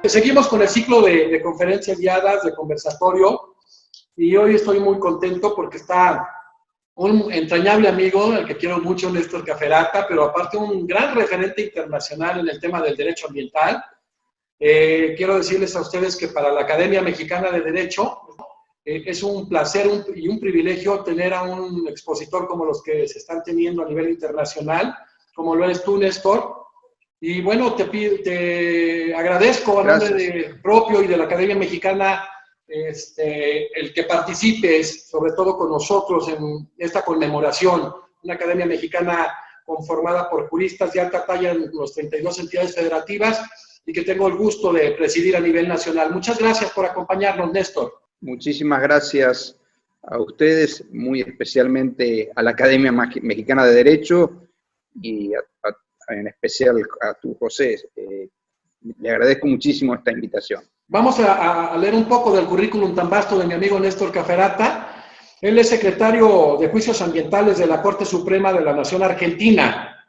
Seguimos con el ciclo de conferencias guiadas, de conversatorio, y hoy estoy muy contento porque está un entrañable amigo, al que quiero mucho, Néstor Caferata, pero aparte un gran referente internacional en el tema del derecho ambiental. Quiero decirles a ustedes que para la Academia Mexicana de Derecho es un placer y un privilegio tener a un expositor como los que se están teniendo a nivel internacional, como lo eres tú, Néstor. Y bueno, te agradezco a nombre propio y de la Academia Mexicana el que participes, sobre todo con nosotros, en esta conmemoración. Una Academia Mexicana conformada por juristas de alta talla en las 32 entidades federativas y que tengo el gusto de presidir a nivel nacional. Muchas gracias por acompañarnos, Néstor. Muchísimas gracias a ustedes, muy especialmente a la Academia Mexicana de Derecho y en especial a tú, José. Le agradezco muchísimo esta invitación. Vamos a leer un poco del currículum tan vasto de mi amigo Néstor Caferata. Él es secretario de Juicios Ambientales de la Corte Suprema de la Nación Argentina.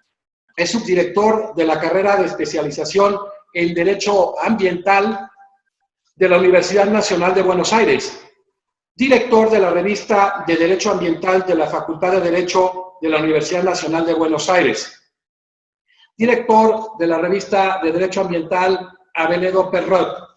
Es subdirector de la carrera de especialización en Derecho Ambiental de la Universidad Nacional de Buenos Aires. Director de la revista de Derecho Ambiental de la Facultad de Derecho de la Universidad Nacional de Buenos Aires. Director de la revista de Derecho Ambiental Aveledo Perrot.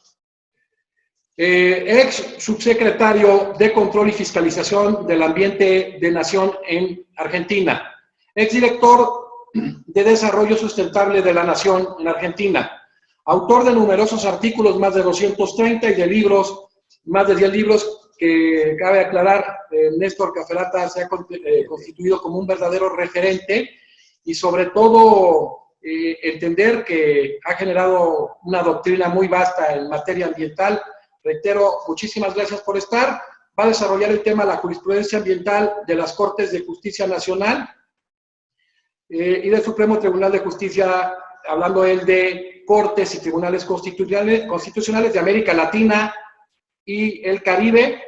Ex subsecretario de Control y Fiscalización del Ambiente de Nación en Argentina. Ex director de Desarrollo Sustentable de la Nación en Argentina. Autor de numerosos artículos, más de 230, y de libros, más de 10 libros, que cabe aclarar, Néstor Caferata se ha constituido como un verdadero referente y sobre todo entender que ha generado una doctrina muy vasta en materia ambiental. Reitero, muchísimas gracias por estar. Va a desarrollar el tema de la jurisprudencia ambiental de las Cortes de Justicia Nacional y del Supremo Tribunal de Justicia, hablando él de Cortes y Tribunales Constitucionales de América Latina y el Caribe,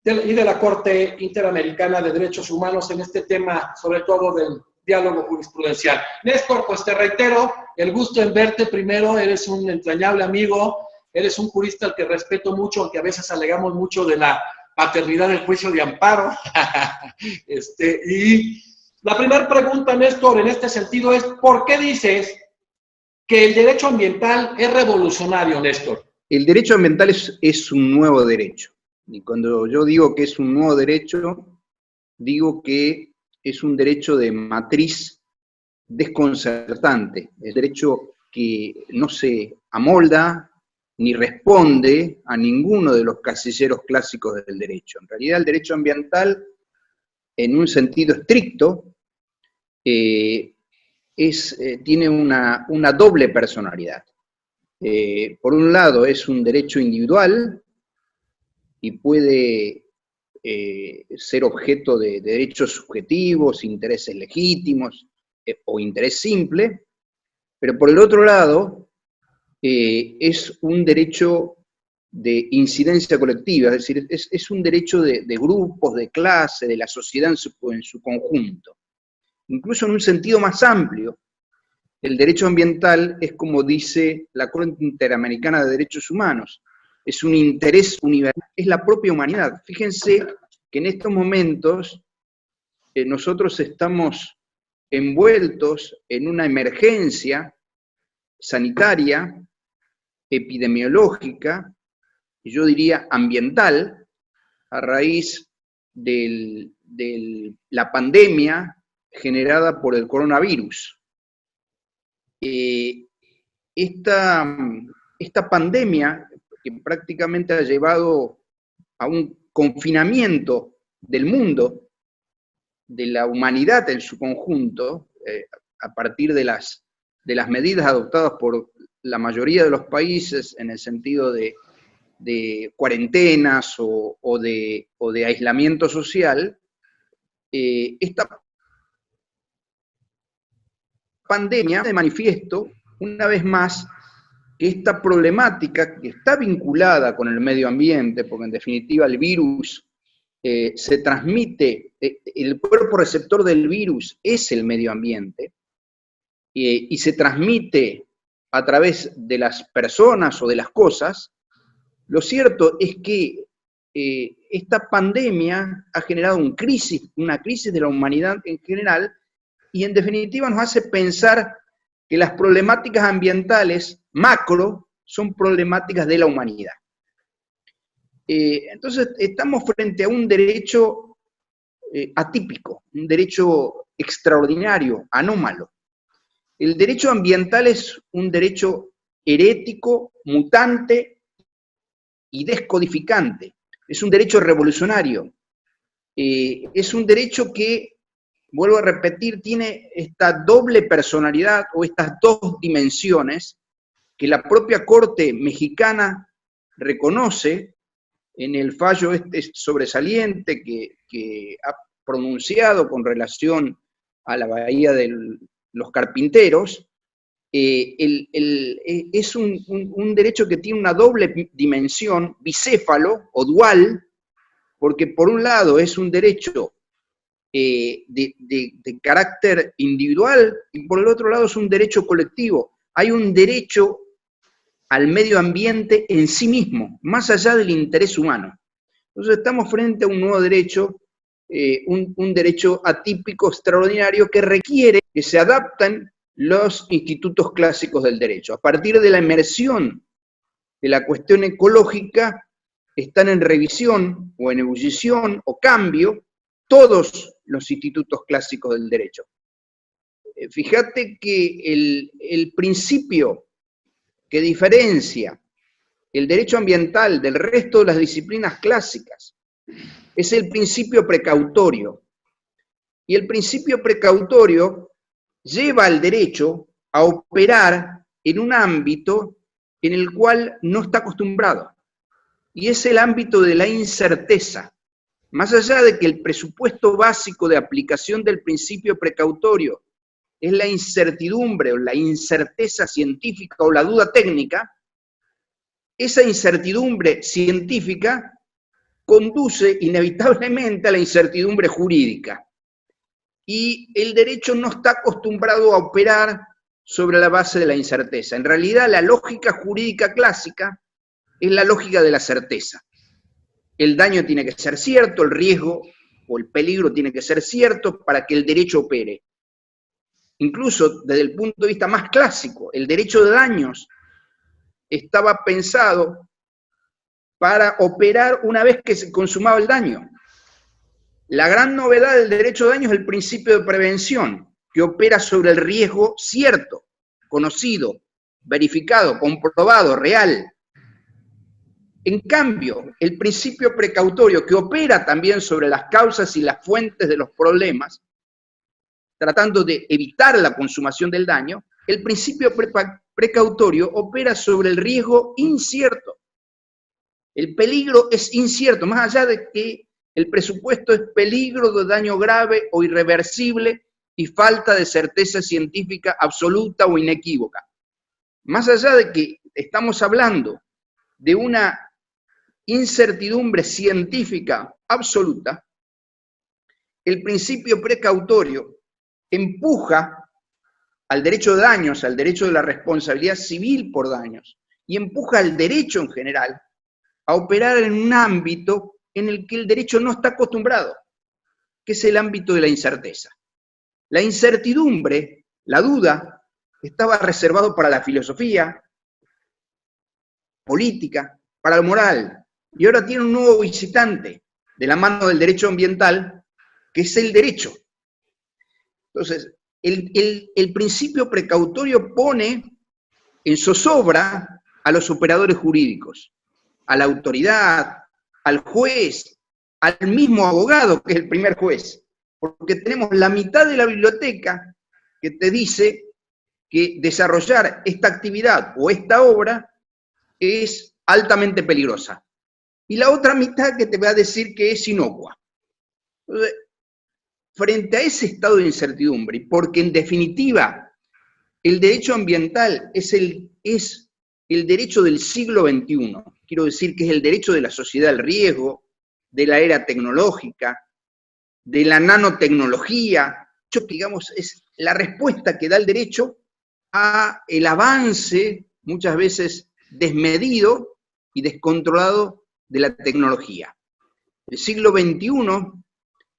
y de la Corte Interamericana de Derechos Humanos en este tema, sobre todo del diálogo jurisprudencial. Néstor, pues te reitero, el gusto en verte primero, eres un entrañable amigo, eres un jurista al que respeto mucho, aunque a veces alegamos mucho de la paternidad del juicio de amparo. Y la primera pregunta, Néstor, en este sentido es, ¿por qué dices que el derecho ambiental es revolucionario, Néstor? El derecho ambiental es un nuevo derecho. Y cuando yo digo que es un nuevo derecho, digo que es un derecho de matriz desconcertante. Es derecho que no se amolda ni responde a ninguno de los casilleros clásicos del derecho. En realidad, el derecho ambiental, en un sentido estricto, tiene una doble personalidad. Por un lado, es un derecho individual y puede ser objeto de derechos subjetivos, intereses legítimos o interés simple, pero por el otro lado, es un derecho de incidencia colectiva, es decir, es un derecho de grupos, de clase, de la sociedad en su conjunto. Incluso en un sentido más amplio, el derecho ambiental es, como dice la Corte Interamericana de Derechos Humanos, es un interés universal, es la propia humanidad. Fíjense que en estos momentos nosotros estamos envueltos en una emergencia sanitaria, epidemiológica, y yo diría ambiental, a raíz de la pandemia generada por el coronavirus. Esta pandemia, que prácticamente ha llevado a un confinamiento del mundo, de la humanidad en su conjunto, a partir de las medidas adoptadas por la mayoría de los países en el sentido de cuarentenas o de aislamiento social, esta pandemia de manifiesto, una vez más, que esta problemática que está vinculada con el medio ambiente, porque en definitiva el virus se transmite, el cuerpo receptor del virus es el medio ambiente, y se transmite a través de las personas o de las cosas, lo cierto es que esta pandemia ha generado una crisis de la humanidad en general, y en definitiva nos hace pensar que las problemáticas ambientales macro son problemáticas de la humanidad. Entonces estamos frente a un derecho atípico, un derecho extraordinario, anómalo. El derecho ambiental es un derecho herético, mutante y descodificante. Es un derecho revolucionario. Es un derecho que, vuelvo a repetir, tiene esta doble personalidad o estas dos dimensiones que la propia Corte mexicana reconoce en el fallo sobresaliente que ha pronunciado con relación a la Bahía de los Carpinteros. Es un derecho que tiene una doble dimensión, bicéfalo o dual, porque por un lado es un derecho de carácter individual y por el otro lado es un derecho colectivo. Hay un derecho al medio ambiente en sí mismo, más allá del interés humano. Entonces estamos frente a un nuevo derecho, un derecho atípico, extraordinario, que requiere que se adapten los institutos clásicos del derecho. A partir de la emersión de la cuestión ecológica, están en revisión o en ebullición o cambio todos los institutos clásicos del derecho. Fíjate que el principio que diferencia el derecho ambiental del resto de las disciplinas clásicas es el principio precautorio. Y el principio precautorio lleva al derecho a operar en un ámbito en el cual no está acostumbrado. Y es el ámbito de la incerteza. Más allá de que el presupuesto básico de aplicación del principio precautorio es la incertidumbre o la incerteza científica o la duda técnica, esa incertidumbre científica conduce inevitablemente a la incertidumbre jurídica. Y el derecho no está acostumbrado a operar sobre la base de la incerteza. En realidad, la lógica jurídica clásica es la lógica de la certeza. El daño tiene que ser cierto, el riesgo o el peligro tiene que ser cierto para que el derecho opere. Incluso desde el punto de vista más clásico, el derecho de daños estaba pensado para operar una vez que se consumaba el daño. La gran novedad del derecho de daño es el principio de prevención, que opera sobre el riesgo cierto, conocido, verificado, comprobado, real. En cambio, el principio precautorio, que opera también sobre las causas y las fuentes de los problemas, tratando de evitar la consumación del daño, el principio precautorio opera sobre el riesgo incierto. El peligro es incierto, más allá de que el presupuesto es peligro de daño grave o irreversible y falta de certeza científica absoluta o inequívoca. Más allá de que estamos hablando de una incertidumbre científica absoluta, el principio precautorio empuja al derecho de daños, al derecho de la responsabilidad civil por daños, y empuja al derecho en general a operar en un ámbito en el que el derecho no está acostumbrado, que es el ámbito de la incerteza. La incertidumbre, la duda, estaba reservado para la filosofía, política, para la moral, y ahora tiene un nuevo visitante de la mano del derecho ambiental, que es el derecho. Entonces, el principio precautorio pone en zozobra a los operadores jurídicos, a la autoridad, al juez, al mismo abogado que es el primer juez, porque tenemos la mitad de la biblioteca que te dice que desarrollar esta actividad o esta obra es altamente peligrosa, y la otra mitad que te va a decir que es inocua. Entonces, frente a ese estado de incertidumbre, porque en definitiva el derecho ambiental es el derecho del siglo XXI, quiero decir que es el derecho de la sociedad del riesgo, de la era tecnológica, de la nanotecnología, digamos, es la respuesta que da el derecho a el avance, muchas veces desmedido y descontrolado, de la tecnología. El siglo XXI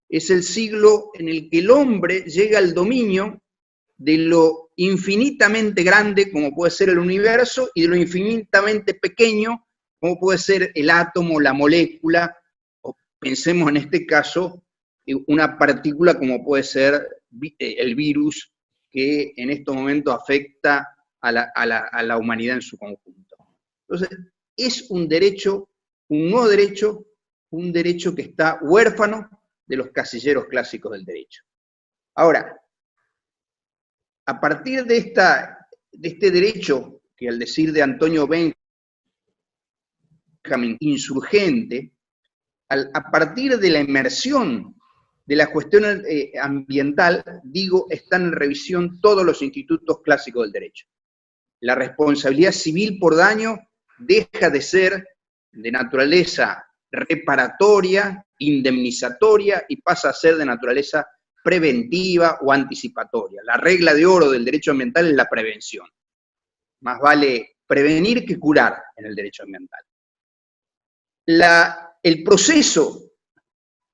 es el siglo en el que el hombre llega al dominio de lo infinitamente grande como puede ser el universo y de lo infinitamente pequeño como puede ser el átomo, la molécula, o pensemos en este caso una partícula como puede ser el virus que en estos momentos afecta a la humanidad en su conjunto. Entonces, es un derecho, un nuevo derecho, un derecho que está huérfano de los casilleros clásicos del derecho. Ahora, a partir de este derecho, que al decir de Antonio Benjamin, insurgente, a partir de la inmersión de la cuestión ambiental, digo, están en revisión todos los institutos clásicos del derecho. La responsabilidad civil por daño deja de ser de naturaleza reparatoria, indemnizatoria, y pasa a ser de naturaleza preventiva o anticipatoria. La regla de oro del derecho ambiental es la prevención. Más vale prevenir que curar en el derecho ambiental. El proceso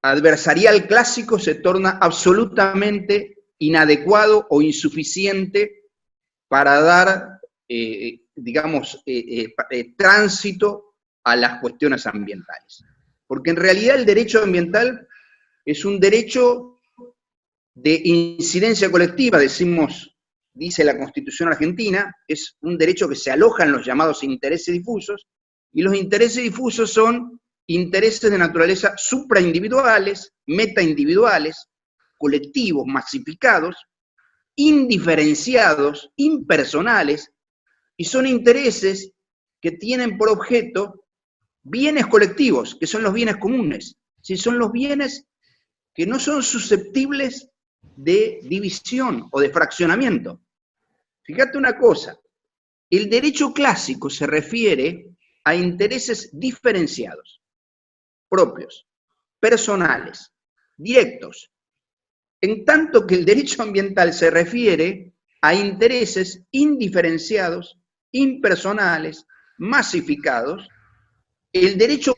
adversarial clásico se torna absolutamente inadecuado o insuficiente para dar, tránsito a las cuestiones ambientales. Porque en realidad el derecho ambiental es un derecho de incidencia colectiva, dice la Constitución argentina, es un derecho que se aloja en los llamados intereses difusos, y los intereses difusos son intereses de naturaleza supraindividuales, metaindividuales, colectivos, masificados, indiferenciados, impersonales, y son intereses que tienen por objeto bienes colectivos, que son los bienes comunes, si son los bienes que no son susceptibles de división o de fraccionamiento. Fíjate una cosa, el derecho clásico se refiere a intereses diferenciados, propios, personales, directos, en tanto que el derecho ambiental se refiere a intereses indiferenciados, impersonales, masificados. El derecho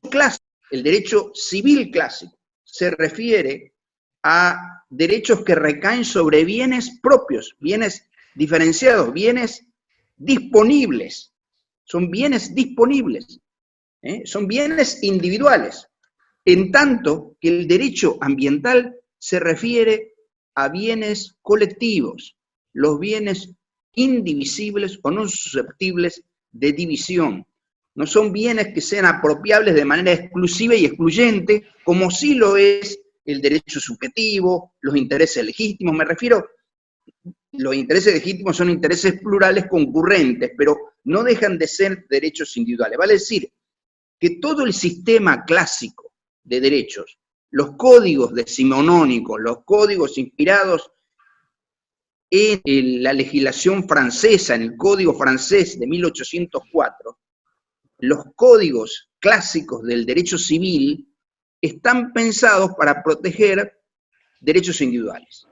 clásico, el derecho civil clásico, se refiere a derechos que recaen sobre bienes propios, bienes diferenciados, bienes disponibles. Son bienes disponibles, son bienes individuales. En tanto que el derecho ambiental se refiere a bienes colectivos, los bienes indivisibles o no susceptibles de división. No son bienes que sean apropiables de manera exclusiva y excluyente, como sí lo es el derecho subjetivo, los intereses legítimos. Me refiero, los intereses legítimos son intereses plurales concurrentes, pero no dejan de ser derechos individuales. Vale decir que todo el sistema clásico de derechos, los códigos decimonónicos, los códigos inspirados en la legislación francesa, en el Código francés de 1804, los códigos clásicos del derecho civil están pensados para proteger derechos individuales.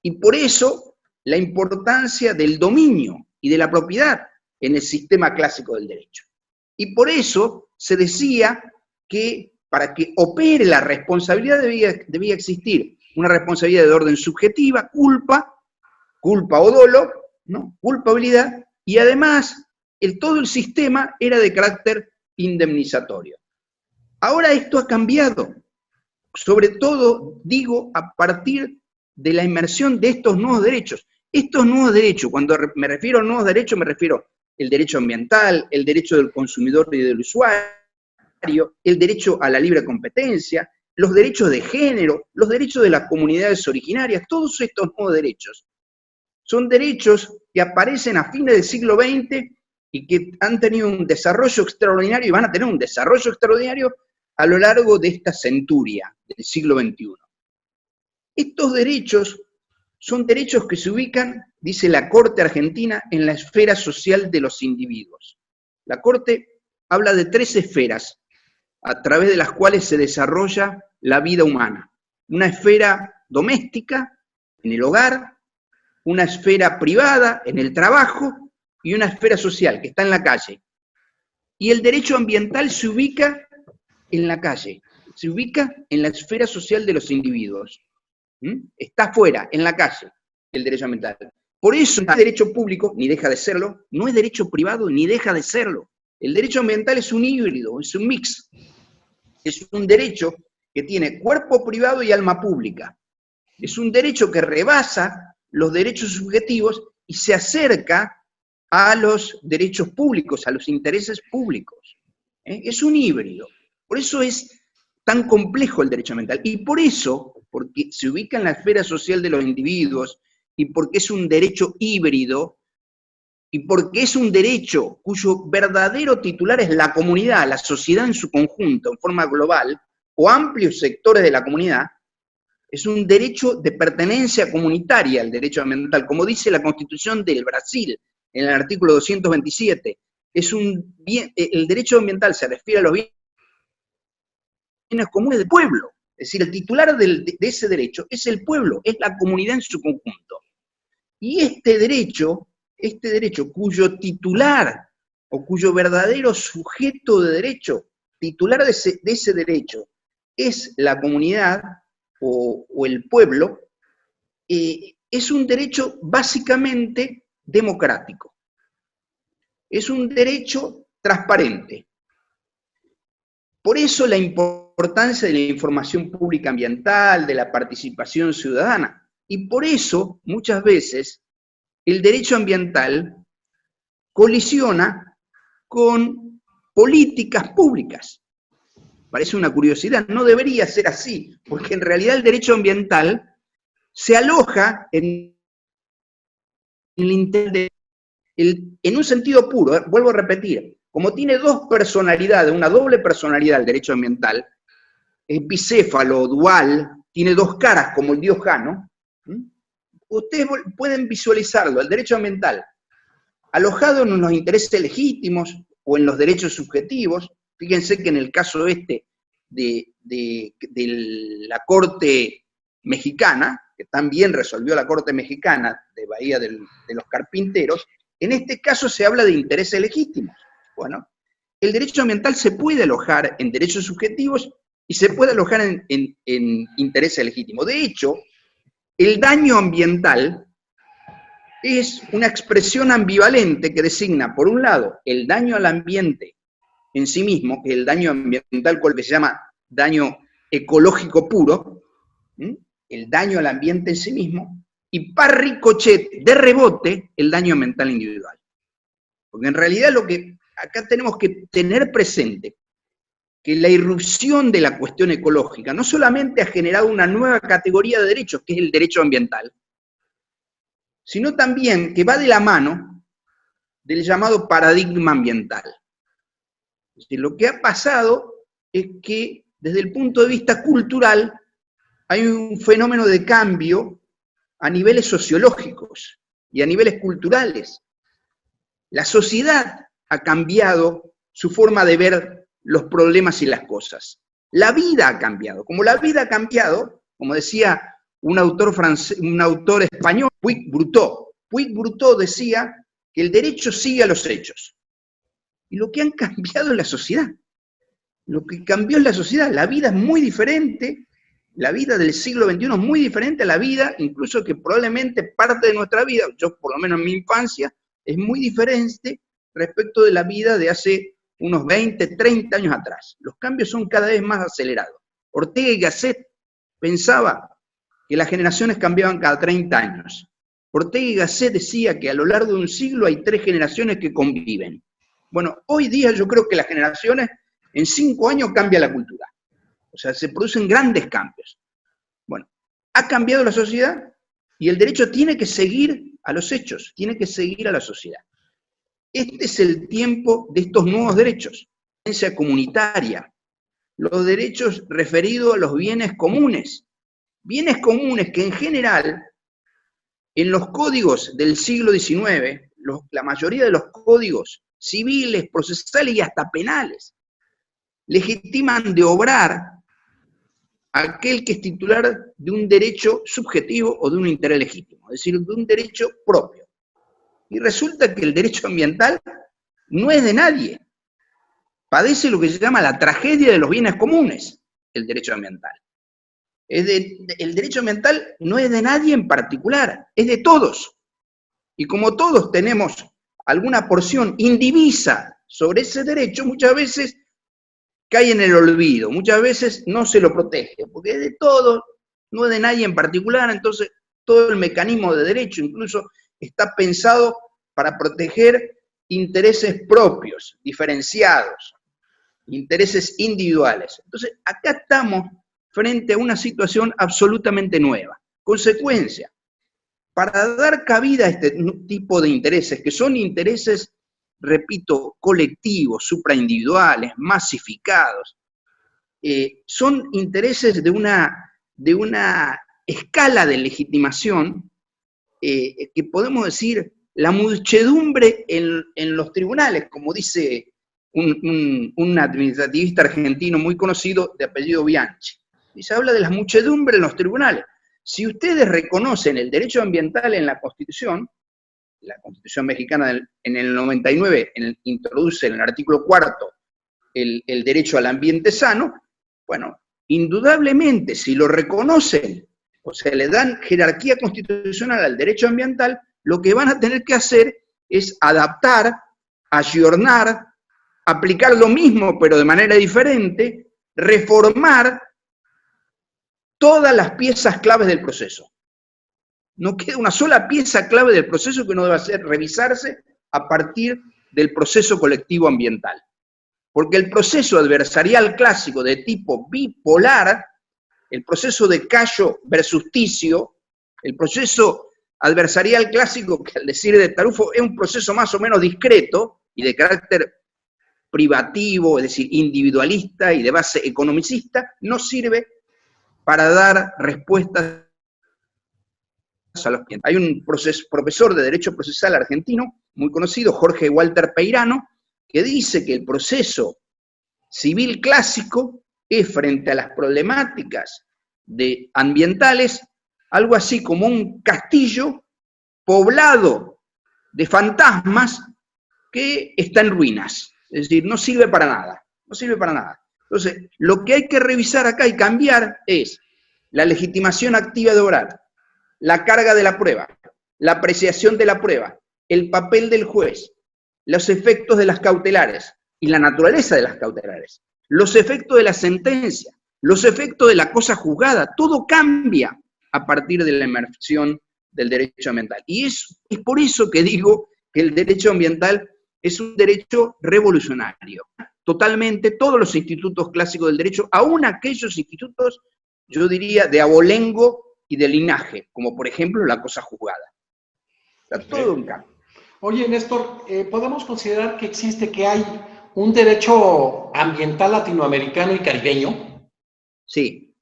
Y por eso la importancia del dominio y de la propiedad en el sistema clásico del derecho. Y por eso se decía que para que opere la responsabilidad debía existir una responsabilidad de orden subjetiva, culpa o dolo, ¿no? Culpabilidad, y además todo el sistema era de carácter indemnizatorio. Ahora esto ha cambiado, sobre todo, digo, a partir de la inmersión de estos nuevos derechos. Estos nuevos derechos, cuando me refiero a nuevos derechos, me refiero al derecho ambiental, el derecho del consumidor y del usuario, el derecho a la libre competencia, los derechos de género, los derechos de las comunidades originarias. Todos estos nuevos derechos son derechos que aparecen a fines del siglo XX y que han tenido un desarrollo extraordinario y van a tener un desarrollo extraordinario a lo largo de esta centuria del siglo XXI. Estos derechos son derechos que se ubican, dice la Corte argentina, en la esfera social de los individuos. La Corte habla de 3 esferas a través de las cuales se desarrolla la vida humana. Una esfera doméstica, en el hogar, una esfera privada en el trabajo y una esfera social que está en la calle. Y el derecho ambiental se ubica en la calle, se ubica en la esfera social de los individuos. Está afuera, en la calle, el derecho ambiental. Por eso no es derecho público, ni deja de serlo, no es derecho privado, ni deja de serlo. El derecho ambiental es un híbrido, es un mix. Es un derecho que tiene cuerpo privado y alma pública. Es un derecho que rebasa los derechos subjetivos y se acerca a los derechos públicos, a los intereses públicos. Es un híbrido. Por eso es tan complejo el derecho ambiental. Y por eso, porque se ubica en la esfera social de los individuos, y porque es un derecho híbrido, y porque es un derecho cuyo verdadero titular es la comunidad, la sociedad en su conjunto, en forma global, o amplios sectores de la comunidad, es un derecho de pertenencia comunitaria el derecho ambiental, como dice la Constitución del Brasil, en el artículo 227. Es un bien, el derecho ambiental se refiere a los bienes comunes del pueblo. Es decir, el titular de ese derecho es el pueblo, es la comunidad en su conjunto. Y este derecho cuyo titular o cuyo verdadero sujeto de derecho, titular de ese derecho, es la comunidad o el pueblo, es un derecho básicamente democrático. Es un derecho transparente. Por eso la importancia de la información pública ambiental, de la participación ciudadana. Y por eso, muchas veces, el derecho ambiental colisiona con políticas públicas. Parece una curiosidad, no debería ser así, porque en realidad el derecho ambiental se aloja en un sentido puro, vuelvo a repetir, como tiene dos personalidades, una doble personalidad el derecho ambiental, es bicéfalo, dual, tiene dos caras como el dios Jano. Ustedes pueden visualizarlo, el derecho ambiental, alojado en los intereses legítimos o en los derechos subjetivos. Fíjense que en el caso de la Corte Mexicana, que también resolvió la Corte Mexicana de Bahía de los Carpinteros, en este caso se habla de intereses legítimos. Bueno, el derecho ambiental se puede alojar en derechos subjetivos y se puede alojar en intereses legítimos. De hecho, el daño ambiental es una expresión ambivalente que designa, por un lado, el daño al ambiente en sí mismo, que es el daño ambiental, que se llama daño ecológico puro, el daño al ambiente en sí mismo, y par ricochet, de rebote, el daño ambiental individual. Porque en realidad lo que acá tenemos que tener presente, que la irrupción de la cuestión ecológica no solamente ha generado una nueva categoría de derechos, que es el derecho ambiental, sino también que va de la mano del llamado paradigma ambiental. Es decir, lo que ha pasado es que desde el punto de vista cultural hay un fenómeno de cambio a niveles sociológicos y a niveles culturales. La sociedad ha cambiado su forma de ver los problemas y las cosas. La vida ha cambiado. Como la vida ha cambiado, como decía un autor español, Puig-Brutó decía que el derecho sigue a los hechos. Y lo que han cambiado es la sociedad. Lo que cambió es la sociedad. La vida es muy diferente, la vida del siglo XXI es muy diferente a la vida, incluso que probablemente parte de nuestra vida, yo por lo menos en mi infancia, es muy diferente respecto de la vida de hace unos 20, 30 años atrás. Los cambios son cada vez más acelerados. Ortega y Gasset pensaba que las generaciones cambiaban cada 30 años. Ortega y Gasset decía que a lo largo de un siglo hay 3 generaciones que conviven. Bueno, hoy día yo creo que las generaciones, en 5 años cambia la cultura. O sea, se producen grandes cambios. Bueno, ha cambiado la sociedad y el derecho tiene que seguir a los hechos, tiene que seguir a la sociedad. Este es el tiempo de estos nuevos derechos, la herencia comunitaria, los derechos referidos a los bienes comunes que en general, en los códigos del siglo XIX, la mayoría de los códigos civiles, procesales y hasta penales, legitiman de obrar aquel que es titular de un derecho subjetivo o de un interés legítimo, es decir, de un derecho propio. Y resulta que el derecho ambiental no es de nadie. Padece lo que se llama la tragedia de los bienes comunes, el derecho ambiental. El derecho ambiental no es de nadie en particular, es de todos. Y como todos tenemos alguna porción indivisa sobre ese derecho, muchas veces cae en el olvido, muchas veces no se lo protege, porque es de todos, no es de nadie en particular, entonces todo el mecanismo de derecho incluso está pensado para proteger intereses propios, diferenciados, intereses individuales. Entonces, acá estamos frente a una situación absolutamente nueva. Consecuencia, para dar cabida a este tipo de intereses, que son intereses, repito, colectivos, supraindividuales, masificados, son intereses de una escala de legitimación que podemos decir la muchedumbre en los tribunales, como dice un administrativista argentino muy conocido de apellido Bianchi. Y se habla de la muchedumbre en los tribunales. Si ustedes reconocen el derecho ambiental en la Constitución mexicana en el 99 introduce en el artículo 4 el derecho al ambiente sano, bueno, indudablemente si lo reconocen o se le dan jerarquía constitucional al derecho ambiental, lo que van a tener que hacer es adaptar, ayornar, aplicar lo mismo pero de manera diferente, reformar todas las piezas claves del proceso. No queda una sola pieza clave del proceso que no deba revisarse a partir del proceso colectivo ambiental. Porque el proceso adversarial clásico de tipo bipolar, el proceso de Cayo versus Ticio, el proceso adversarial clásico, que al decir de Tarufo es un proceso más o menos discreto y de carácter privativo, es decir, individualista y de base economicista, no sirve para dar respuestas a los clientes. Hay un profesor de Derecho Procesal argentino, muy conocido, Jorge Walter Peirano, que dice que el proceso civil clásico es, frente a las problemáticas ambientales, algo así como un castillo poblado de fantasmas que está en ruinas. Es decir, no sirve para nada, no sirve para nada. Entonces, lo que hay que revisar acá y cambiar es la legitimación activa de oral, la carga de la prueba, la apreciación de la prueba, el papel del juez, los efectos de las cautelares y la naturaleza de las cautelares, los efectos de la sentencia, los efectos de la cosa juzgada, todo cambia a partir de la emersión del derecho ambiental. Y es por eso que digo que el derecho ambiental es un derecho revolucionario. Totalmente, todos los institutos clásicos del derecho, aún aquellos institutos, yo diría, de abolengo y de linaje, como por ejemplo la cosa juzgada. Está todo un cambio. Oye, Néstor, ¿podemos considerar que hay un derecho ambiental latinoamericano y caribeño? Sí,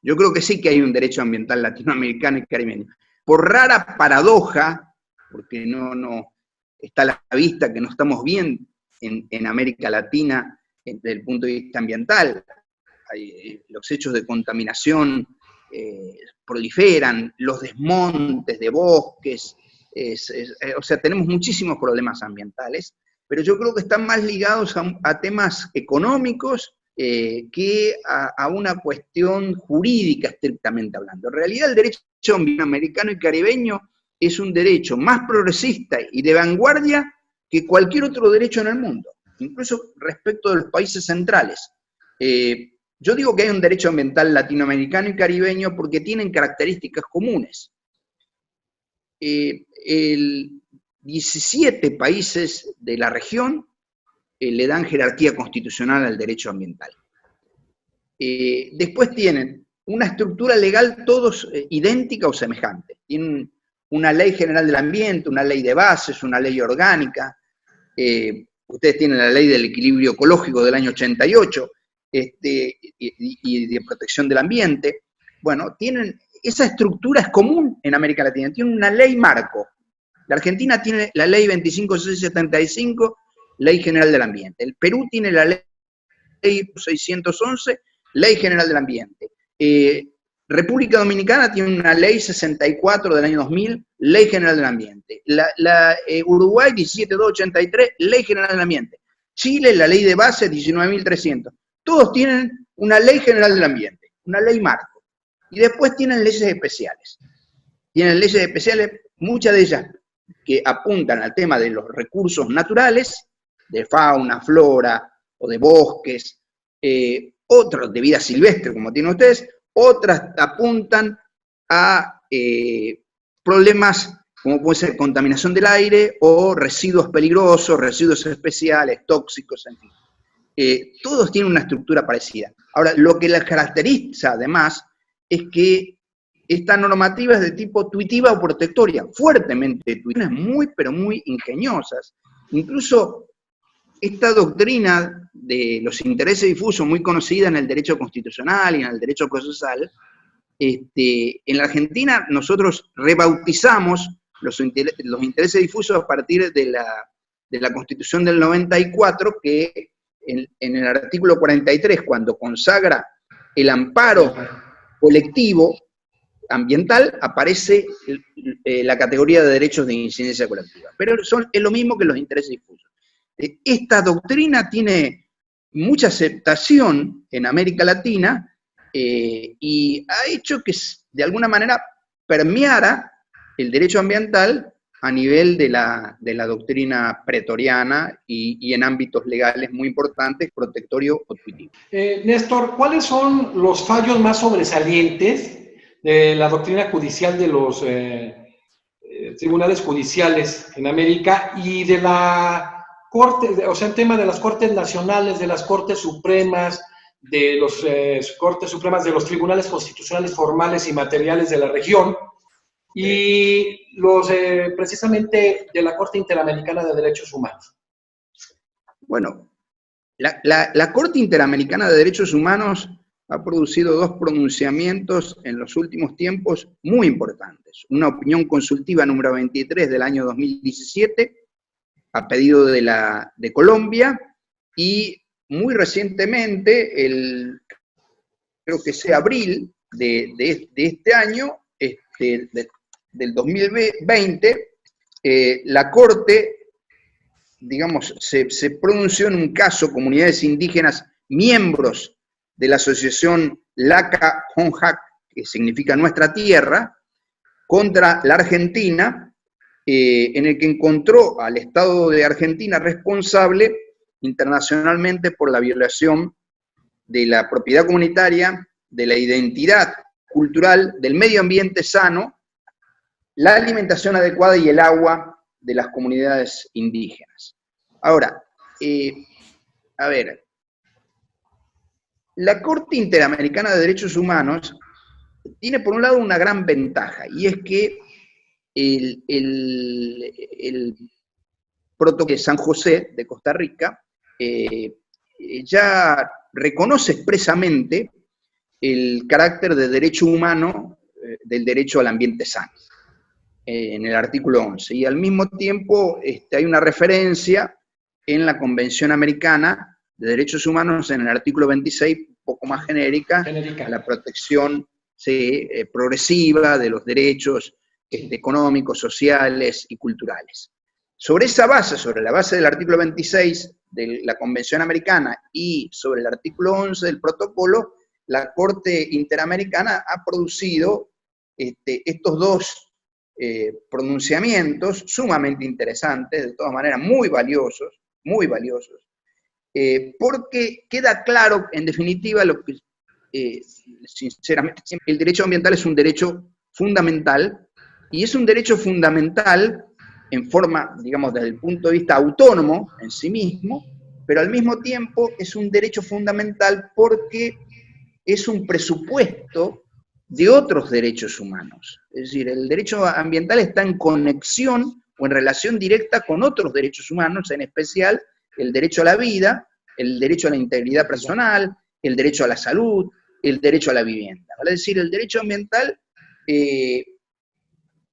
yo creo que sí que hay un derecho ambiental latinoamericano y caribeño. Por rara paradoja, porque no está a la vista que no estamos bien en América Latina desde el punto de vista ambiental. Los hechos de contaminación proliferan, los desmontes de bosques, o sea, tenemos muchísimos problemas ambientales, pero yo creo que están más ligados a temas económicos que a una cuestión jurídica estrictamente hablando. En realidad el derecho americano y caribeño es un derecho más progresista y de vanguardia que cualquier otro derecho en el mundo, incluso respecto de los países centrales. Yo digo que hay un derecho ambiental latinoamericano y caribeño porque tienen características comunes. 17 países de la región le dan jerarquía constitucional al derecho ambiental. Después tienen una estructura legal todos idéntica o semejante. Tienen una ley general del ambiente, una ley de bases, una ley orgánica. Ustedes tienen la ley del equilibrio ecológico del año 88 y de protección del ambiente. Bueno, esa estructura es común en América Latina. Tienen una ley marco. La Argentina tiene la ley 25675, Ley General del Ambiente. El Perú tiene la ley 611, Ley General del Ambiente. República Dominicana tiene una ley 64 del año 2000, Ley General del Ambiente. Uruguay 17283, Ley General del Ambiente. Chile, la ley de base 19.300. Todos tienen una Ley General del Ambiente, una ley marco. Y después tienen leyes especiales. Tienen leyes especiales, muchas de ellas que apuntan al tema de los recursos naturales, de fauna, flora o de bosques, otros de vida silvestre, como tienen ustedes, otras apuntan a problemas como puede ser contaminación del aire o residuos peligrosos, residuos especiales, tóxicos, en fin. Todos tienen una estructura parecida. Ahora, lo que las caracteriza además es que esta normativa es de tipo tuitiva o protectoria, fuertemente tuitivas, muy pero muy ingeniosas. Incluso esta doctrina de los intereses difusos, muy conocida en el derecho constitucional y en el derecho procesal, en la Argentina nosotros rebautizamos los intereses difusos a partir de la Constitución del 94, que en el artículo 43, cuando consagra el amparo colectivo ambiental, aparece la categoría de derechos de incidencia colectiva. Pero es lo mismo que los intereses difusos. Esta doctrina tiene mucha aceptación en América Latina y ha hecho que de alguna manera permeara el derecho ambiental a nivel de la doctrina pretoriana y en ámbitos legales muy importantes, protectorio o tuitivo. Néstor, ¿cuáles son los fallos más sobresalientes de la doctrina judicial de los tribunales judiciales en América y de la Corte, o sea, el tema de las Cortes Nacionales, de las Cortes Supremas, de los Cortes Supremas, de los tribunales constitucionales formales y materiales de la región, y los precisamente de la Corte Interamericana de Derechos Humanos? Bueno, la Corte Interamericana de Derechos Humanos ha producido dos pronunciamientos en los últimos tiempos muy importantes. Una opinión consultiva número 23 del año 2017, a pedido de Colombia, y muy recientemente, creo que sea abril de este año, del 2020, la Corte, digamos, se pronunció en un caso, comunidades indígenas, miembros de la asociación Laca Honjac, que significa Nuestra Tierra, contra la Argentina, en el que encontró al Estado de Argentina responsable internacionalmente por la violación de la propiedad comunitaria, de la identidad cultural, del medio ambiente sano, la alimentación adecuada y el agua de las comunidades indígenas. Ahora, a ver, la Corte Interamericana de Derechos Humanos tiene por un lado una gran ventaja, y es que el protocolo de San José de Costa Rica ya reconoce expresamente el carácter de derecho humano del derecho al ambiente sano, en el artículo 11, y al mismo tiempo hay una referencia en la Convención Americana de Derechos Humanos en el artículo 26, un poco más genérica, a la protección progresiva de los derechos económicos, sociales y culturales. Sobre esa base, sobre la base del artículo 26 de la Convención Americana y sobre el artículo 11 del protocolo, la Corte Interamericana ha producido estos dos pronunciamientos sumamente interesantes, de todas maneras muy valiosos, porque queda claro, en definitiva, lo que, sinceramente, el derecho ambiental es un derecho fundamental, y es un derecho fundamental en forma, digamos, desde el punto de vista autónomo en sí mismo, pero al mismo tiempo es un derecho fundamental porque es un presupuesto de otros derechos humanos. Es decir, el derecho ambiental está en conexión o en relación directa con otros derechos humanos, en especial el derecho a la vida, el derecho a la integridad personal, el derecho a la salud, el derecho a la vivienda. Es decir, el derecho ambiental,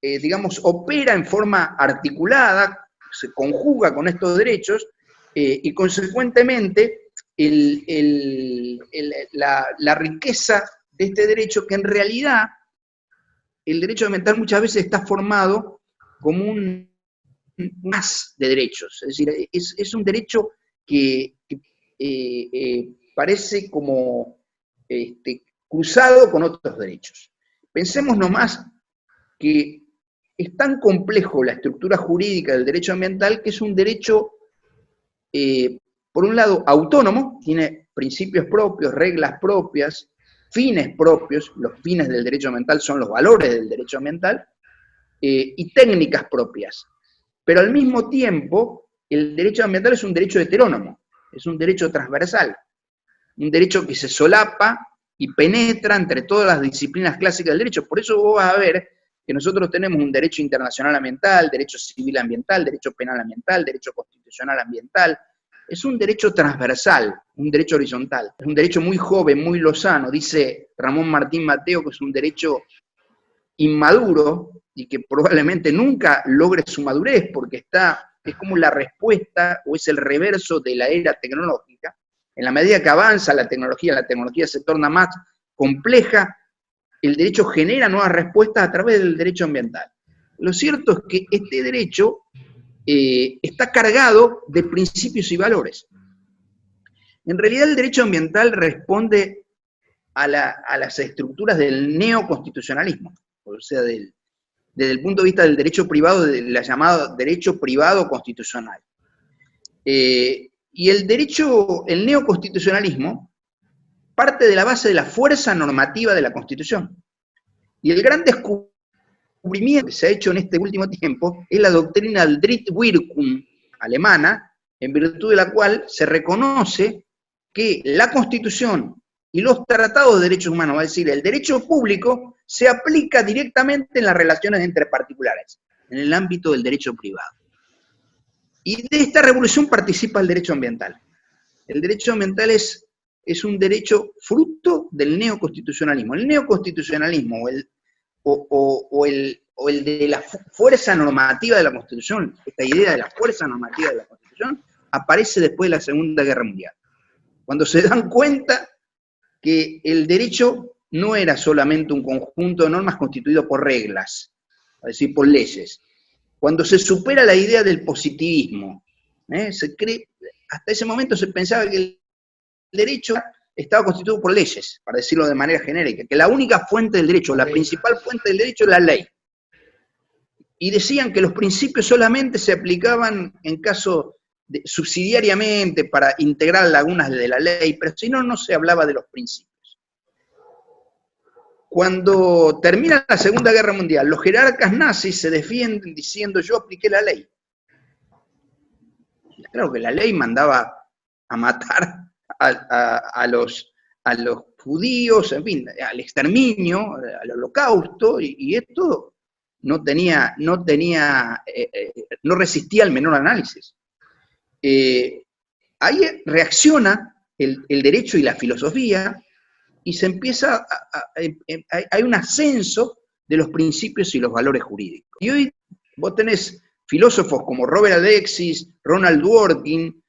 digamos, opera en forma articulada, se conjuga con estos derechos, y consecuentemente la riqueza este derecho, que en realidad el derecho ambiental muchas veces está formado como un más de derechos, es decir, es un derecho que parece como cruzado con otros derechos. Pensemos nomás que es tan complejo la estructura jurídica del derecho ambiental que es un derecho, por un lado, autónomo, tiene principios propios, reglas propias, fines propios, los fines del derecho ambiental son los valores del derecho ambiental, y técnicas propias. Pero al mismo tiempo, el derecho ambiental es un derecho heterónomo, es un derecho transversal, un derecho que se solapa y penetra entre todas las disciplinas clásicas del derecho. Por eso vos vas a ver que nosotros tenemos un derecho internacional ambiental, derecho civil ambiental, derecho penal ambiental, derecho constitucional ambiental. Es un derecho transversal, un derecho horizontal. Es un derecho muy joven, muy lozano. Dice Ramón Martín Mateo que es un derecho inmaduro y que probablemente nunca logre su madurez porque es como la respuesta o es el reverso de la era tecnológica. En la medida que avanza la tecnología se torna más compleja, el derecho genera nuevas respuestas a través del derecho ambiental. Lo cierto es que este derecho está cargado de principios y valores. En realidad el derecho ambiental responde a las estructuras del neoconstitucionalismo, o sea, desde el punto de vista del derecho privado, de la llamada derecho privado constitucional. Y el neoconstitucionalismo parte de la base de la fuerza normativa de la Constitución. Y el gran descubrimiento que se ha hecho en este último tiempo es la doctrina del Drittwirkung alemana, en virtud de la cual se reconoce que la Constitución y los tratados de derechos humanos, es decir, el derecho público, se aplica directamente en las relaciones entre particulares, en el ámbito del derecho privado. Y de esta revolución participa el derecho ambiental. El derecho ambiental es un derecho fruto del neoconstitucionalismo. El neoconstitucionalismo o el de la fuerza normativa de la Constitución, esta idea de la fuerza normativa de la Constitución, aparece después de la Segunda Guerra Mundial. Cuando se dan cuenta que el derecho no era solamente un conjunto de normas constituido por reglas, es decir, por leyes. Cuando se supera la idea del positivismo, hasta ese momento se pensaba que el derecho estaba constituido por leyes, para decirlo de manera genérica, que la única fuente del derecho, la principal fuente del derecho es la ley. Y decían que los principios solamente se aplicaban en caso subsidiariamente para integrar lagunas de la ley, pero si no, no se hablaba de los principios. Cuando termina la Segunda Guerra Mundial, los jerarcas nazis se defienden diciendo yo apliqué la ley. Claro que la ley mandaba a matar a los judíos, en fin, al exterminio, al holocausto, y esto no resistía al menor análisis. Ahí reacciona el derecho y la filosofía, y se empieza, hay un ascenso de los principios y los valores jurídicos. Y hoy vos tenés filósofos como Robert Alexis, Ronald Dworkin,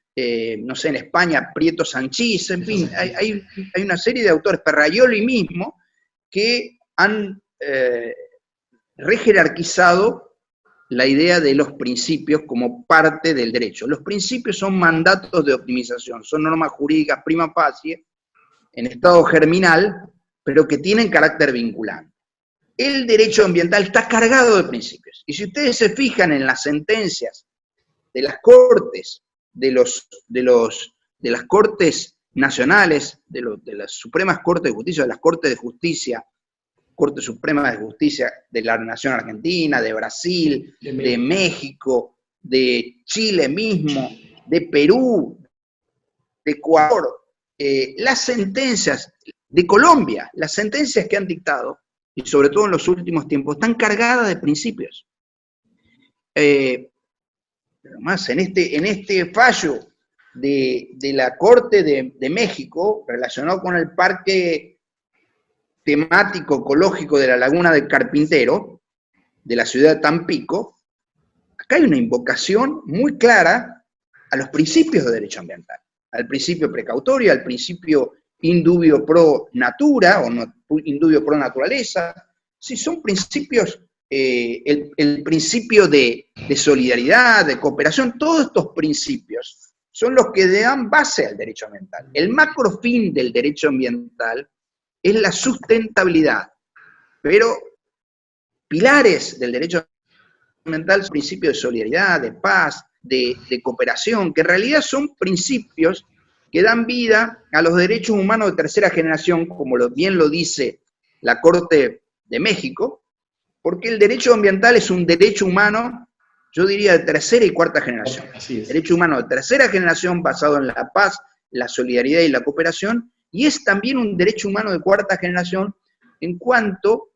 no sé, en España, Prieto Sanchís, en fin, hay una serie de autores, Ferraioli mismo, que han rejerarquizado la idea de los principios como parte del derecho. Los principios son mandatos de optimización, son normas jurídicas prima facie, en estado germinal, pero que tienen carácter vinculante. El derecho ambiental está cargado de principios. Y si ustedes se fijan en las sentencias de las cortes, de las cortes nacionales, de las Supremas Cortes de Justicia, de las Cortes de Justicia, Corte Suprema de Justicia de la Nación Argentina, de Brasil, de México, de Chile mismo, de Perú, de Ecuador, las sentencias de Colombia, las sentencias que han dictado, y sobre todo en los últimos tiempos, están cargadas de principios. Pero más, en este fallo de la Corte de México, relacionado con el parque temático ecológico de la Laguna del Carpintero, de la ciudad de Tampico, acá hay una invocación muy clara a los principios de derecho ambiental, al principio precautorio, al principio indubio pro natura, o indubio pro naturaleza. Sí, son principios, el principio de solidaridad, de cooperación, todos estos principios son los que dan base al derecho ambiental. El macro fin del derecho ambiental es la sustentabilidad, pero pilares del derecho ambiental son principios de solidaridad, de paz, de cooperación, que en realidad son principios que dan vida a los derechos humanos de tercera generación, como bien lo dice la Corte de México, porque el derecho ambiental es un derecho humano, yo diría, de tercera y cuarta generación. Así es. Derecho humano de tercera generación basado en la paz, la solidaridad y la cooperación, y es también un derecho humano de cuarta generación en cuanto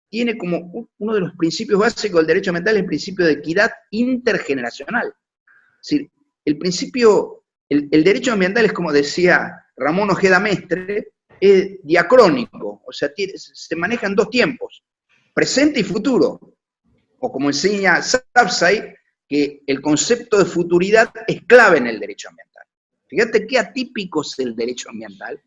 tiene como uno de los principios básicos del derecho ambiental el principio de equidad intergeneracional. Es decir, el principio, el derecho ambiental es, como decía Ramón Ojeda Mestre, es diacrónico, o sea, se manejan dos tiempos, presente y futuro, o como enseña Sapsay, que el concepto de futuridad es clave en el derecho ambiental. Fíjate qué atípico es el derecho ambiental,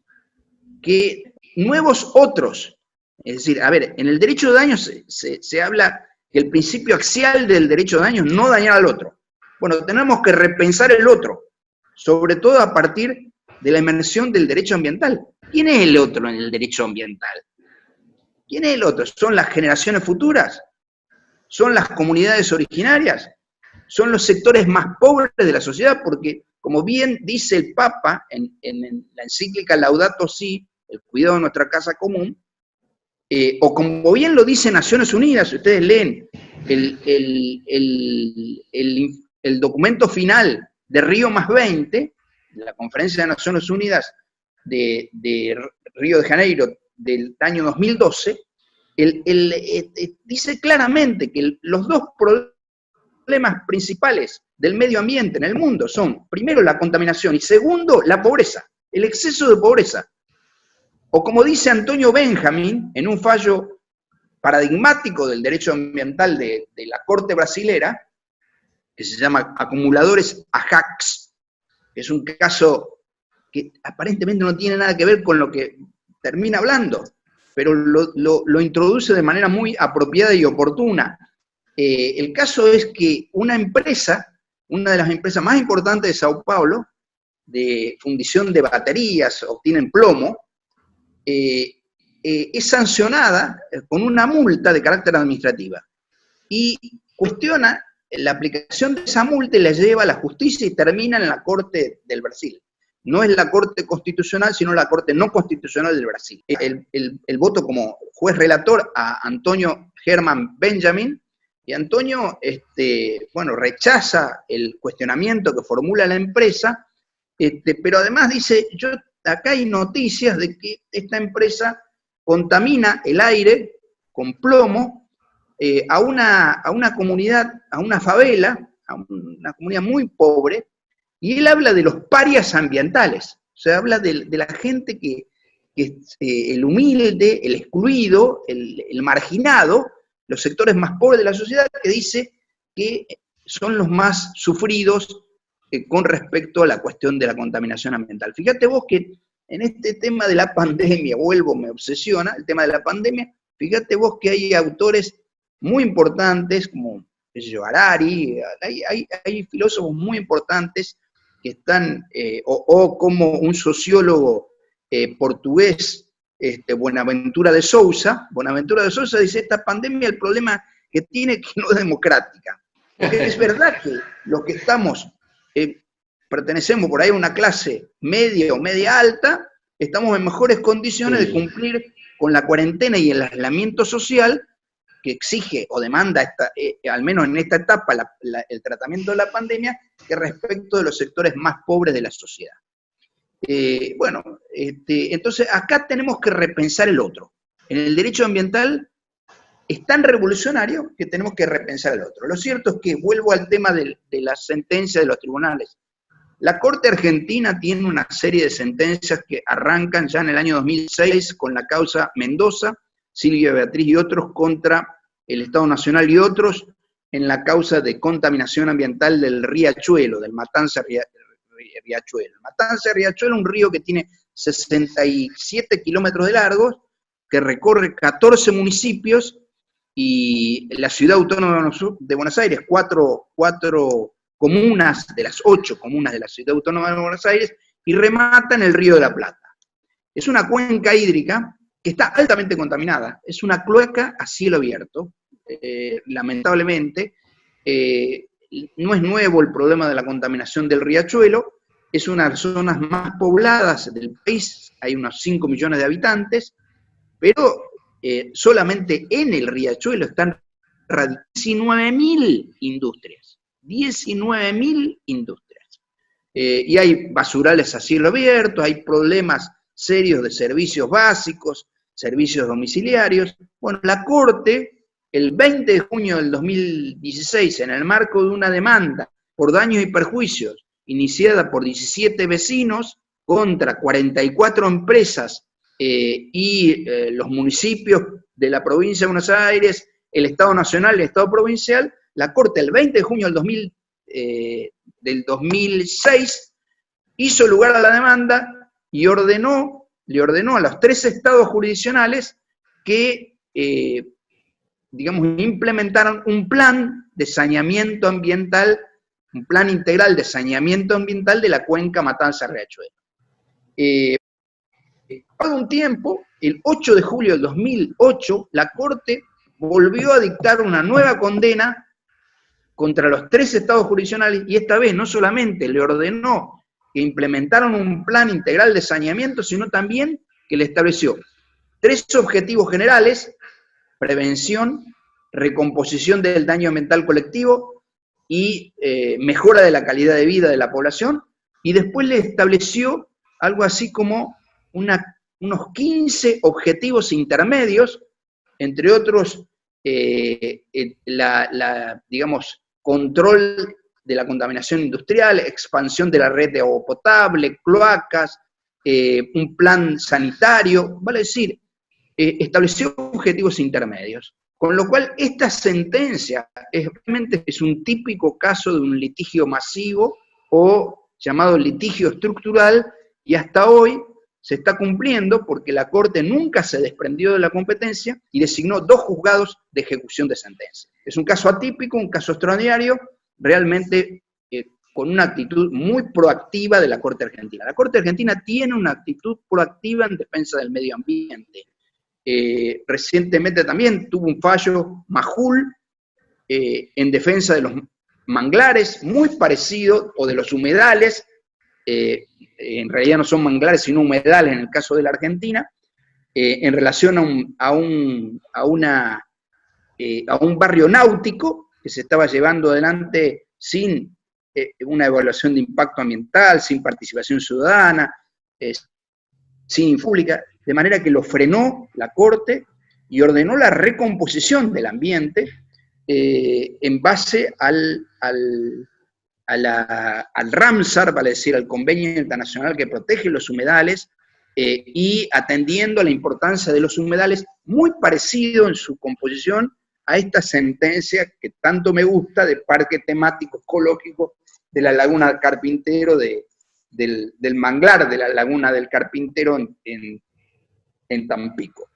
que nuevos otros, es decir, a ver, en el derecho de daños se habla que el principio axial del derecho de daños es no dañar al otro. Bueno, tenemos que repensar el otro, sobre todo a partir de la emersión del derecho ambiental. ¿Quién es el otro en el derecho ambiental? ¿Quién es el otro? ¿Son las generaciones futuras? ¿Son las comunidades originarias? ¿Son los sectores más pobres de la sociedad? Porque, como bien dice el Papa en la encíclica Laudato Si, el cuidado de nuestra casa común, o como bien lo dice Naciones Unidas, si ustedes leen el documento final de Río +20, la Conferencia de Naciones Unidas de Río de Janeiro del año 2012, dice claramente que los dos problemas principales del medio ambiente en el mundo son, primero, la contaminación y segundo, la pobreza, el exceso de pobreza. O como dice Antonio Benjamin, en un fallo paradigmático del derecho ambiental de la Corte Brasilera, que se llama Acumuladores Ajax, que es un caso que aparentemente no tiene nada que ver con lo que termina hablando, pero lo introduce de manera muy apropiada y oportuna. El caso es que una empresa, una de las empresas más importantes de Sao Paulo, de fundición de baterías, obtienen plomo, es sancionada con una multa de carácter administrativa y cuestiona la aplicación de esa multa y la lleva a la justicia y termina en la Corte del Brasil. No es la Corte Constitucional, sino la Corte no constitucional del Brasil. El voto como juez relator a Antonio Herman Benjamin, y Antonio rechaza el cuestionamiento que formula la empresa, pero además dice, acá hay noticias de que esta empresa contamina el aire con plomo a una comunidad, a una favela, a una comunidad muy pobre, y él habla de los parias ambientales, o sea, habla de la gente que el humilde, el excluido, el marginado, los sectores más pobres de la sociedad, que dice que son los más sufridos con respecto a la cuestión de la contaminación ambiental. Fíjate vos que en este tema de la pandemia, me obsesiona el tema de la pandemia, fíjate vos que hay autores muy importantes, como Harari, hay filósofos muy importantes que están, o como un sociólogo portugués, Bonaventura de Sousa dice, esta pandemia el problema que tiene es que no es democrática. Porque es verdad que los que estamos, pertenecemos por ahí a una clase media o media alta, estamos en mejores condiciones de cumplir con la cuarentena y el aislamiento social que exige o demanda, al menos en esta etapa, el tratamiento de la pandemia, que respecto de los sectores más pobres de la sociedad. Entonces acá tenemos que repensar el otro. En el derecho ambiental es tan revolucionario que tenemos que repensar el otro. Lo cierto es que, vuelvo al tema de la sentencia de los tribunales, la Corte Argentina tiene una serie de sentencias que arrancan ya en el año 2006 con la causa Mendoza, Silvia Beatriz y otros contra el Estado Nacional y otros en la causa de contaminación ambiental del Riachuelo, del Matanza Riachuelo. El Matanza Riachuelo es un río que tiene 67 kilómetros de largo que recorre 14 municipios y la Ciudad Autónoma de Buenos Aires, cuatro comunas de las 8 comunas de la Ciudad Autónoma de Buenos Aires, y remata en el Río de la Plata. Es una cuenca hídrica que está altamente contaminada, es una cloaca a cielo abierto, lamentablemente. No es nuevo el problema de la contaminación del riachuelo, es una de las zonas más pobladas del país, hay unos 5 millones de habitantes, pero solamente en el riachuelo están 19.000 industrias, 19.000 industrias. Y hay basurales a cielo abierto, hay problemas serios de servicios básicos, servicios domiciliarios. Bueno, la Corte, el 20 de junio del 2016, en el marco de una demanda por daños y perjuicios iniciada por 17 vecinos contra 44 empresas y los municipios de la provincia de Buenos Aires, el Estado Nacional y el Estado Provincial, la Corte el 20 de junio del 2006 hizo lugar a la demanda y le ordenó a los 3 estados jurisdiccionales que, implementaran un plan de saneamiento ambiental, un plan integral de saneamiento ambiental de la cuenca Matanza-Riachuelo. Pasado un tiempo, el 8 de julio del 2008, la Corte volvió a dictar una nueva condena contra los 3 estados jurisdiccionales, y esta vez no solamente le ordenó que implementaron un plan integral de saneamiento, sino también que le estableció 3 objetivos generales: prevención, recomposición del daño ambiental colectivo y mejora de la calidad de vida de la población, y después le estableció algo así como unos 15 objetivos intermedios, entre otros, control de la contaminación industrial, expansión de la red de agua potable, cloacas, un plan sanitario, vale decir, estableció objetivos intermedios. Con lo cual, esta sentencia realmente es un típico caso de un litigio masivo o llamado litigio estructural, y hasta hoy se está cumpliendo porque la Corte nunca se desprendió de la competencia y designó 2 juzgados de ejecución de sentencia. Es un caso atípico, un caso extraordinario, realmente con una actitud muy proactiva de la Corte Argentina. La Corte Argentina tiene una actitud proactiva en defensa del medio ambiente. Recientemente también tuvo un fallo Majul en defensa de los manglares, muy parecido, o de los humedales, en realidad no son manglares sino humedales en el caso de la Argentina, en relación a un barrio náutico que se estaba llevando adelante sin una evaluación de impacto ambiental, sin participación ciudadana, sin pública, de manera que lo frenó la Corte y ordenó la recomposición del ambiente en base al Ramsar, vale decir, al Convenio Internacional que protege los humedales, y atendiendo a la importancia de los humedales, muy parecido en su composición a esta sentencia que tanto me gusta de Parque Temático Ecológico de la Laguna Carpintero, del manglar de la Laguna del Carpintero en Tampico.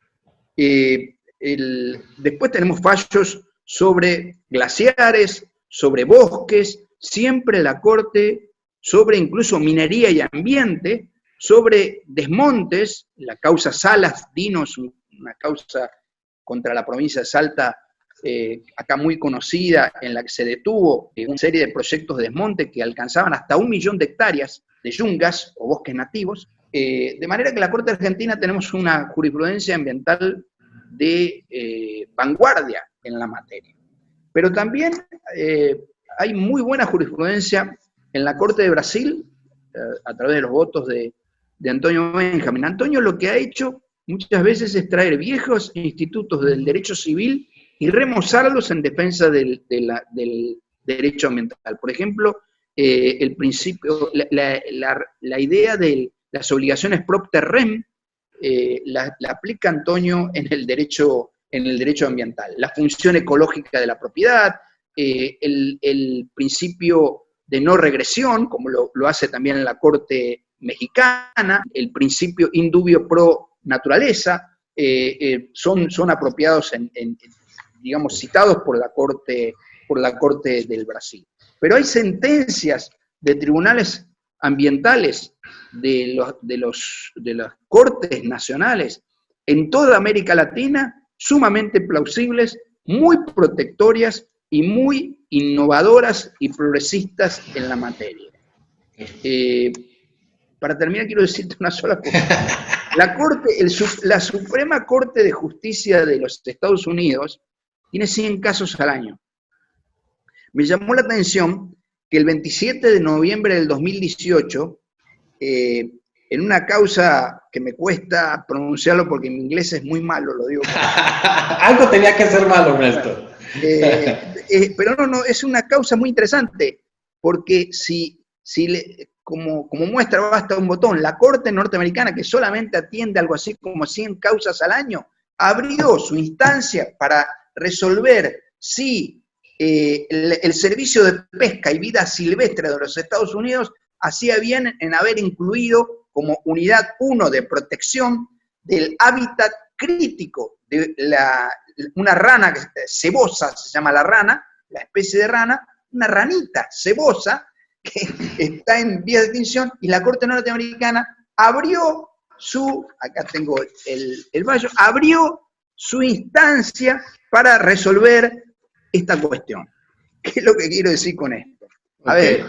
Después tenemos fallos sobre glaciares, sobre bosques, siempre la Corte, sobre incluso minería y ambiente, sobre desmontes, la causa Salas Dinos, una causa contra la provincia de Salta, acá muy conocida, en la que se detuvo una serie de proyectos de desmonte que alcanzaban hasta 1 millón de hectáreas de yungas o bosques nativos, de manera que en la Corte Argentina tenemos una jurisprudencia ambiental de vanguardia en la materia. Pero también hay muy buena jurisprudencia en la Corte de Brasil, a través de los votos de Antonio Benjamin. Antonio lo que ha hecho muchas veces es traer viejos institutos del derecho civil y remozarlos en defensa del derecho ambiental. Por ejemplo, el principio, la idea de las obligaciones propter rem, la aplica Antonio en el derecho ambiental. La función ecológica de la propiedad, el principio de no regresión, como lo hace también la Corte mexicana, el principio indubio pro naturaleza, son apropiados, digamos, citados por la Corte del Brasil. Pero hay sentencias de tribunales ambientales de las cortes nacionales en toda América Latina, sumamente plausibles, muy protectorias y muy innovadoras y progresistas en la materia. Para terminar, quiero decirte una sola cosa. La Suprema Corte de Justicia de los Estados Unidos tiene 100 casos al año. Me llamó la atención que el 27 de noviembre del 2018, en una causa que me cuesta pronunciarlo porque mi inglés es muy malo, lo digo. Algo tenía que ser malo, Néstor. Pero no, es una causa muy interesante, porque como muestra basta un botón, la Corte norteamericana, que solamente atiende algo así como 100 causas al año, abrió su instancia para resolver si el Servicio de Pesca y Vida Silvestre de los Estados Unidos hacía bien en haber incluido como unidad 1 de protección del hábitat crítico de una rana cebosa, se llama la rana, la especie de rana, una ranita cebosa que está en vía de extinción, y la Corte norteamericana abrió acá tengo el fallo, abrió su instancia para resolver esta cuestión. ¿Qué es lo que quiero decir con esto? A ver,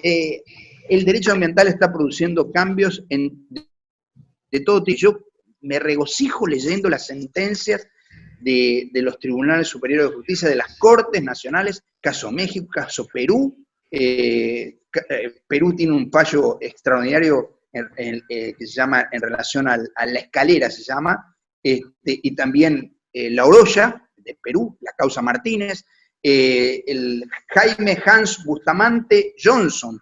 el derecho ambiental está produciendo cambios de todo tipo. Yo me regocijo leyendo las sentencias de los tribunales superiores de justicia, de las cortes nacionales, caso México, caso Perú. Perú tiene un fallo extraordinario que se llama, en relación a la escalera, se llama, y también la Oroya, de Perú, la causa Martínez, el Jaime Hans Bustamante Johnson,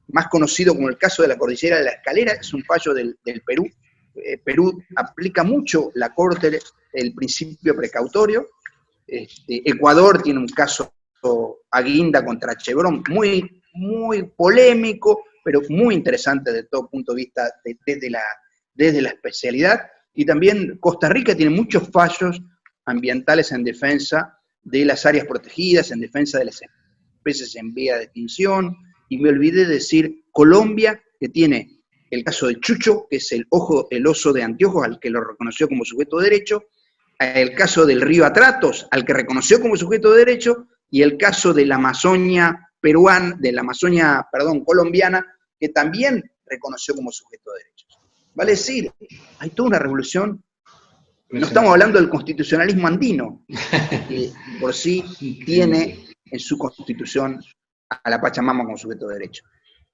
más conocido como el caso de la Cordillera de la Escalera, es un fallo del Perú. Perú aplica mucho la Corte el principio precautorio. Ecuador tiene un caso Aguinda contra Chevron, muy, muy polémico, pero muy interesante desde todo punto de vista desde la especialidad. Y también Costa Rica tiene muchos fallos ambientales en defensa de las áreas protegidas, en defensa de las especies en vía de extinción. Y me olvidé de decir Colombia, que tiene el caso de Chucho, que es el oso de anteojos, al que lo reconoció como sujeto de derecho, el caso del río Atratos, al que reconoció como sujeto de derecho, y el caso de la Amazonia colombiana, que también reconoció como sujeto de derechos. Vale decir, hay toda una revolución. No estamos hablando del constitucionalismo andino, que por sí tiene en su constitución a la Pachamama como sujeto de derecho.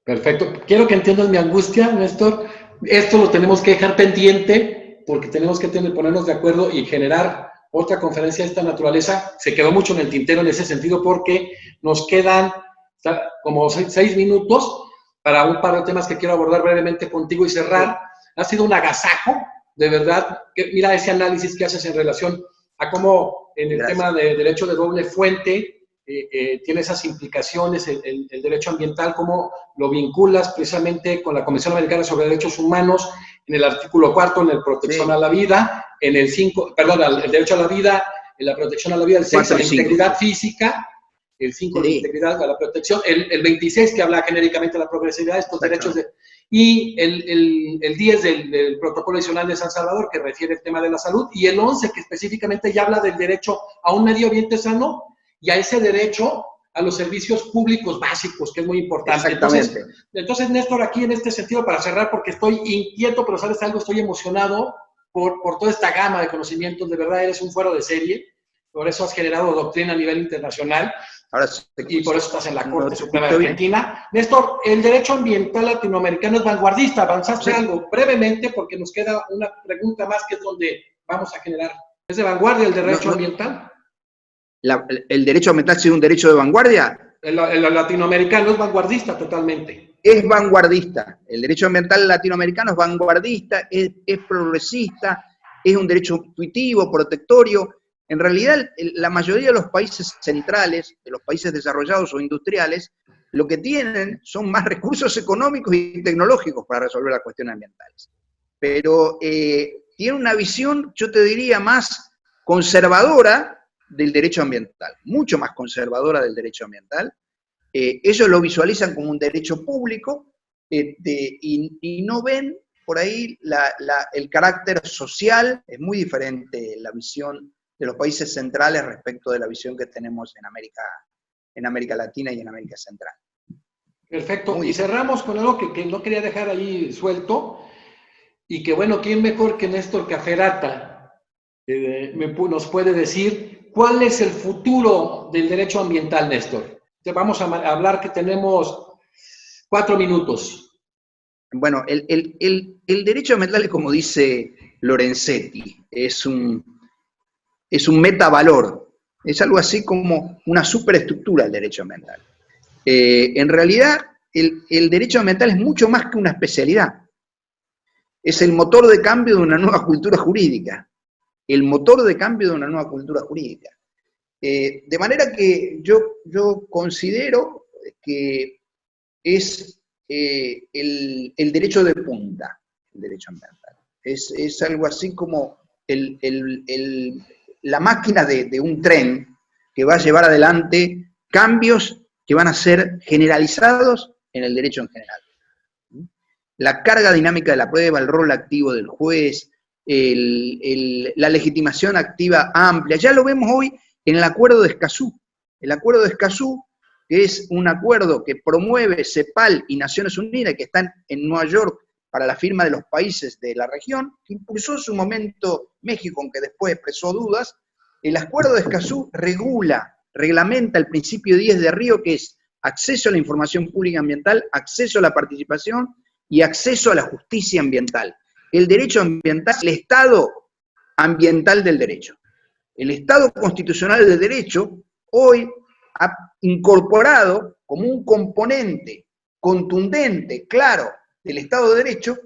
Perfecto. Quiero que entiendas mi angustia, Néstor. Esto lo tenemos que dejar pendiente, porque tenemos que ponernos de acuerdo y generar otra conferencia de esta naturaleza. Se quedó mucho en el tintero en ese sentido, porque nos quedan como 6 minutos para un par de temas que quiero abordar brevemente contigo y cerrar. Ha sido un agasajo, de verdad. Mira ese análisis que haces en relación a cómo en el tema de derecho de doble fuente tiene esas implicaciones, el derecho ambiental, cómo lo vinculas precisamente con la Convención Americana sobre Derechos Humanos, en el artículo 4, en el protección a la vida, en el 5, perdón, el derecho a la vida, en la protección a la vida, el 6, la integridad física, el 5, la integridad a la protección, el 26, que habla genéricamente de la progresividad de estos derechos, y el 10 del protocolo adicional de San Salvador, que refiere el tema de la salud, y el 11, que específicamente ya habla del derecho a un medio ambiente sano, y a ese derecho a los servicios públicos básicos, que es muy importante. Entonces, Néstor, aquí en este sentido, para cerrar, porque estoy inquieto, pero sabes algo, estoy emocionado por toda esta gama de conocimientos. De verdad, eres un fuero de serie, por eso has generado doctrina a nivel internacional, y por eso estás en la Corte Suprema de Argentina. Néstor, el derecho ambiental latinoamericano es vanguardista. Avanzaste algo brevemente, porque nos queda una pregunta más, que es donde vamos a generar. ¿Es de vanguardia el derecho ambiental? ¿El derecho ambiental ha sido un derecho de vanguardia? El latinoamericano es vanguardista totalmente. Es vanguardista. El derecho ambiental latinoamericano es vanguardista, es progresista, es un derecho intuitivo, protectorio. En realidad, la mayoría de los países centrales, de los países desarrollados o industriales, lo que tienen son más recursos económicos y tecnológicos para resolver las cuestiones ambientales. Pero tiene una visión, yo te diría, más conservadora del derecho ambiental, mucho más conservadora del derecho ambiental. Ellos lo visualizan como un derecho público y no ven por ahí el carácter social. Es muy diferente la visión de los países centrales respecto de la visión que tenemos en América Latina y en América Central. Perfecto. Y cerramos con algo que no quería dejar ahí suelto, y que bueno, ¿quién mejor que Néstor Caferata nos puede decir cuál es el futuro del derecho ambiental, Néstor? Vamos a hablar que tenemos 4 minutos. Bueno, el derecho ambiental, como dice Lorenzetti, es un metavalor, es algo así como una superestructura del derecho ambiental. En realidad, el derecho ambiental es mucho más que una especialidad. Es el motor de cambio de una nueva cultura jurídica. El motor de cambio de una nueva cultura jurídica. De manera que yo considero que es el derecho de punta, el derecho ambiental. Es algo así como la máquina de un tren que va a llevar adelante cambios que van a ser generalizados en el derecho en general. La carga dinámica de la prueba, el rol activo del juez, la legitimación activa amplia, ya lo vemos hoy en el Acuerdo de Escazú. El Acuerdo de Escazú, que es un acuerdo que promueve CEPAL y Naciones Unidas, que están en Nueva York para la firma de los países de la región, que impulsó en su momento México, aunque después expresó dudas. El Acuerdo de Escazú reglamenta el principio 10 de Río, que es acceso a la información pública ambiental, acceso a la participación y acceso a la justicia ambiental. El derecho ambiental, el Estado ambiental del derecho. El Estado constitucional del derecho hoy ha incorporado como un componente contundente, claro, del Estado de Derecho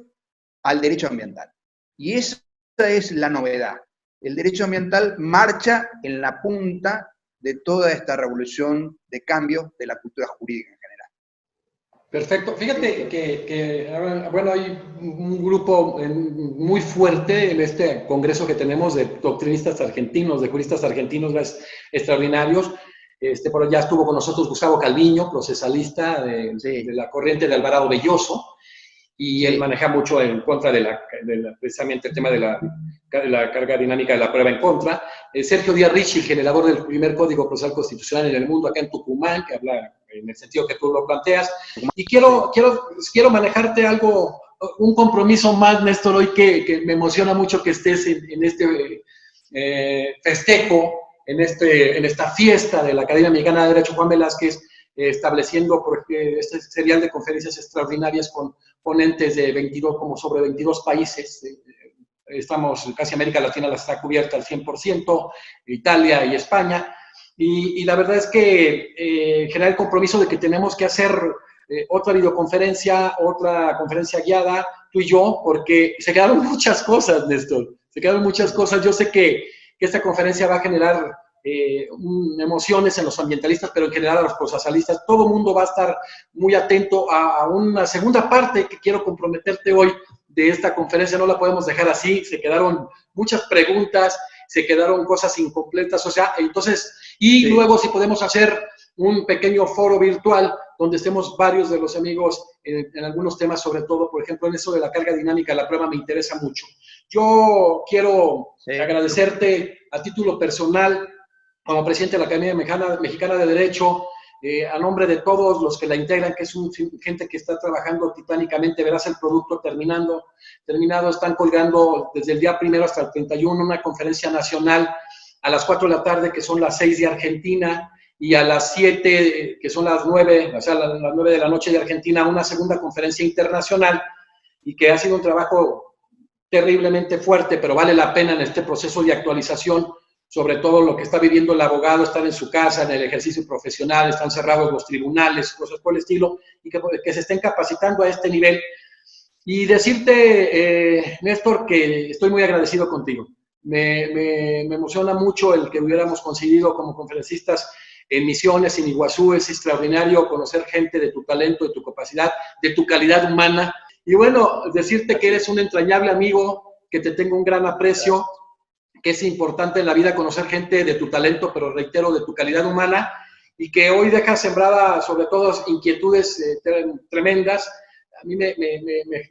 al derecho ambiental. Y esa es la novedad. El derecho ambiental marcha en la punta de toda esta revolución de cambio de la cultura jurídica en general. Perfecto. Fíjate bueno, hay un grupo muy fuerte en este congreso que tenemos de doctrinistas argentinos, de juristas argentinos extraordinarios. Por allá estuvo con nosotros Gustavo Calviño, procesalista de la corriente de Alvarado Belloso, y él maneja mucho en contra precisamente el tema de la carga dinámica de la prueba en contra. Sergio Díaz Ricci, el generador del primer código procesal constitucional en el mundo, acá en Tucumán, que habla en el sentido que tú lo planteas. Y quiero manejarte algo, un compromiso más, Néstor, hoy que me emociona mucho que estés en este festejo, en esta fiesta de la Academia Mexicana de Derecho Juan Velázquez, estableciendo este serial de conferencias extraordinarias con ponentes de sobre 22 países. Estamos, casi América Latina la está cubierta al 100%, Italia y España. Y la verdad es que genera el compromiso de que tenemos que hacer otra videoconferencia, otra conferencia guiada, tú y yo, porque se quedaron muchas cosas, Néstor. Se quedaron muchas cosas. Yo sé que esta conferencia va a generar emociones en los ambientalistas, pero en general a los procesalistas. Todo el mundo va a estar muy atento a una segunda parte que quiero comprometerte hoy de esta conferencia. No la podemos dejar así. Se quedaron muchas preguntas, se quedaron cosas incompletas, o sea, entonces, y luego si podemos hacer un pequeño foro virtual donde estemos varios de los amigos en algunos temas, sobre todo, por ejemplo, en eso de la carga dinámica de la prueba me interesa mucho. Yo quiero agradecerte a título personal, como presidente de la Academia Mexicana de Derecho, a nombre de todos los que la integran, que es gente que está trabajando titánicamente. Verás el producto terminado, están colgando desde el día 1 hasta el 31 una conferencia nacional a las 4 de la tarde, que son las 6 de Argentina, y a las 7, que son las 9, o sea, las 9 de la noche de Argentina, una segunda conferencia internacional, y que ha sido un trabajo terriblemente fuerte, pero vale la pena en este proceso de actualización, sobre todo lo que está viviendo el abogado, estar en su casa, en el ejercicio profesional, están cerrados los tribunales, cosas por el estilo, y que se estén capacitando a este nivel. Y decirte, Néstor, que estoy muy agradecido contigo. Me emociona mucho el que hubiéramos conseguido como conferencistas en Misiones, en Iguazú. Es extraordinario conocer gente de tu talento, de tu capacidad, de tu calidad humana. Y bueno, decirte que eres un entrañable amigo, que te tengo un gran aprecio, que es importante en la vida conocer gente de tu talento, pero reitero, de tu calidad humana, y que hoy deja sembrada sobre todo inquietudes tremendas. A mí me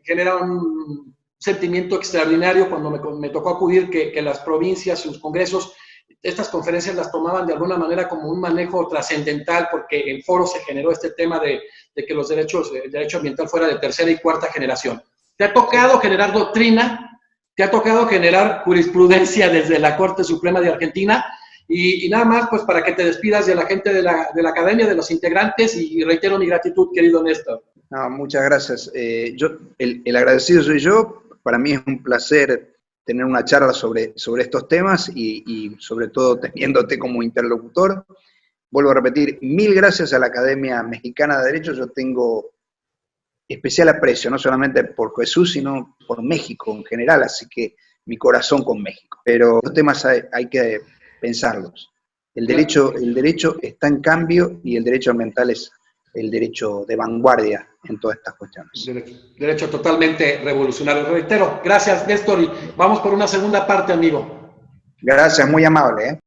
genera un sentimiento extraordinario cuando me tocó acudir que las provincias, sus congresos, estas conferencias las tomaban de alguna manera como un manejo trascendental, porque en foro se generó este tema de que el derecho ambiental fuera de tercera y cuarta generación. ¿Te ha tocado generar doctrina? ¿Te ha tocado generar jurisprudencia desde la Corte Suprema de Argentina? Y nada más, pues para que te despidas de la gente de la academia, de los integrantes, y reitero mi gratitud, querido Néstor. No, muchas gracias. El agradecido soy yo. Para mí es un placer tener una charla sobre estos temas y sobre todo teniéndote como interlocutor. Vuelvo a repetir, 1000 gracias a la Academia Mexicana de Derecho. Yo tengo especial aprecio, no solamente por Jesús, sino por México en general, así que mi corazón con México. Pero los temas hay que pensarlos. El derecho está en cambio y el derecho ambiental es el derecho de vanguardia en todas estas cuestiones. Derecho totalmente revolucionario. Reitero, gracias, Néstor, y vamos por una segunda parte, amigo. Gracias, muy amable, ¿eh?